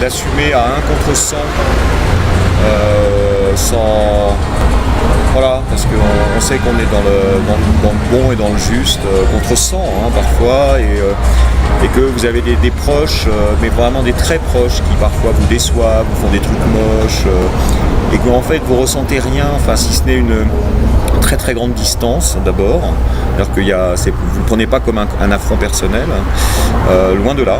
d'assumer à 1 contre 100 sans... Voilà, parce qu'on sait qu'on est dans le bon et dans le juste, contre 100 parfois, et que vous avez des proches, mais vraiment des très proches, qui parfois vous déçoivent, vous font des trucs moches, et qu'en fait vous ressentez rien, enfin si ce n'est une très très grande distance d'abord, c'est-à-dire que vous ne prenez pas comme un affront personnel, loin de là,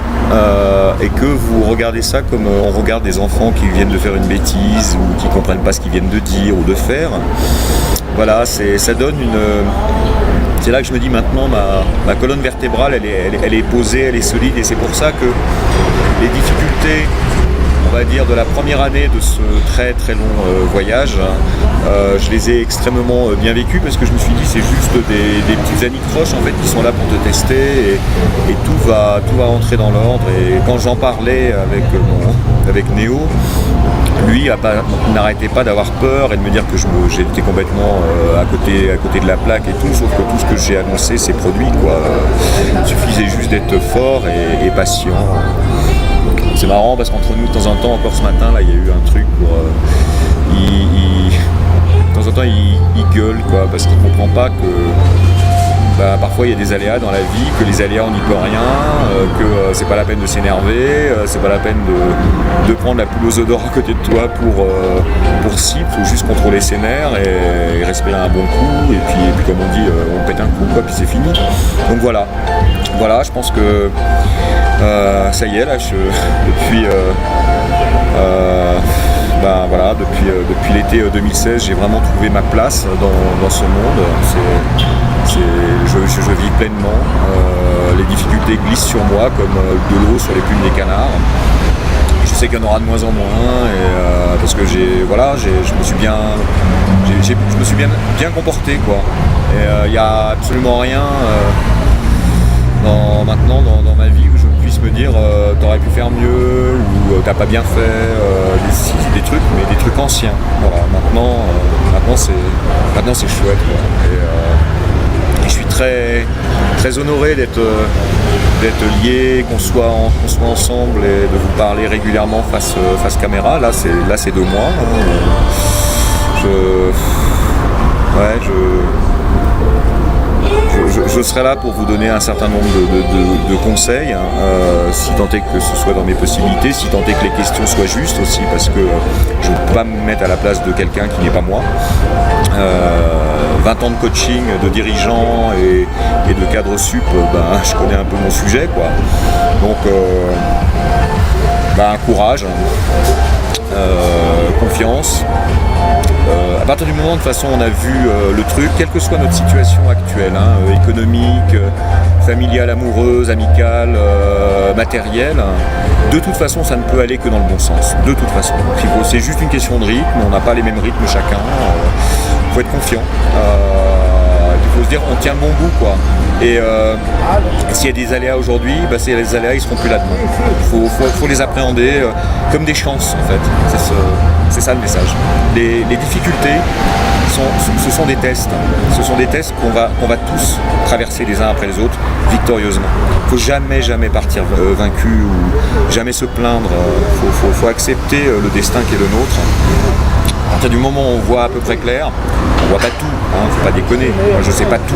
et que vous regardez ça comme on regarde des enfants qui viennent de faire une bêtise ou qui ne comprennent pas ce qu'ils viennent de dire ou de faire. Voilà, ça donne une... C'est là que je me dis maintenant, ma colonne vertébrale, elle est posée, elle est solide, et c'est pour ça que les difficultés, on va dire, de la première année de ce très très long voyage, je les ai extrêmement bien vécues, parce que je me suis dit c'est juste des petites anicroches en fait qui sont là pour te tester, et tout va rentrer dans l'ordre. Et quand j'en parlais avec Néo, lui n'arrêtait pas d'avoir peur et de me dire que j'étais complètement à côté de la plaque et tout, sauf que tout ce que j'ai annoncé s'est produit, quoi. Il suffisait juste d'être fort et patient. C'est marrant parce qu'entre nous, de temps en temps, encore ce matin, là, il y a eu un truc pour... de temps en temps, il gueule, quoi, parce qu'il comprend pas que... parfois il y a des aléas dans la vie, que les aléas on n'y peut rien, que c'est pas la peine de s'énerver, c'est pas la peine de prendre la poule aux œufs d'or à côté de toi pour si, il faut juste contrôler ses nerfs et respirer un bon coup, et puis comme on dit, on pète un coup, quoi, puis c'est fini. Donc voilà, je pense que ça y est, là, depuis l'été 2016, j'ai vraiment trouvé ma place dans ce monde. Je vis pleinement, les difficultés glissent sur moi comme de l'eau sur les plumes des canards. Je sais qu'il y en aura de moins en moins, parce que je me suis bien comporté, quoi. Et il n'y a absolument rien maintenant dans ma vie où je puisse me dire t'aurais pu faire mieux, ou t'as pas bien fait, des trucs, mais des trucs anciens. Voilà, maintenant c'est chouette, quoi. Et je suis très, très honoré d'être lié, qu'on soit ensemble et de vous parler régulièrement face caméra. Là c'est 2 mois. Je serai là pour vous donner un certain nombre de conseils, si tant est que ce soit dans mes possibilités, si tant est que les questions soient justes aussi, parce que je ne peux pas me mettre à la place de quelqu'un qui n'est pas moi. 20 ans de coaching, de dirigeant et de cadre sup, je connais un peu mon sujet, quoi. Donc, courage, confiance. À partir du moment, de toute façon, on a vu le truc, quelle que soit notre situation actuelle, économique, familiale, amoureuse, amicale, matérielle, de toute façon, ça ne peut aller que dans le bon sens. De toute façon. C'est juste une question de rythme, on n'a pas les mêmes rythmes chacun. Il faut être confiant. Il faut se dire, on tient le bon bout, quoi. Et s'il y a des aléas aujourd'hui, les aléas, ils seront plus là demain. Il faut les appréhender comme des chances, en fait. C'est ça le message. Les difficultés, ce sont des tests. Ce sont des tests qu'on va tous traverser les uns après les autres victorieusement. Il ne faut jamais partir vaincu ou jamais se plaindre. Il faut accepter le destin qui est le nôtre. À partir du moment où on voit à peu près clair, on voit pas tout, faut pas déconner, moi je sais pas tout,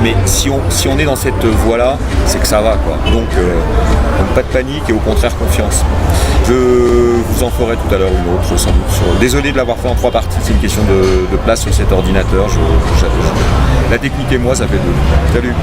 mais si on est dans cette voie-là, c'est que ça va, quoi. Donc pas de panique et au contraire confiance. Je vous en ferai tout à l'heure une autre sans doute. Désolé de l'avoir fait en 3 parties, c'est une question de place sur cet ordinateur. La technique et moi, ça fait 2. Salut.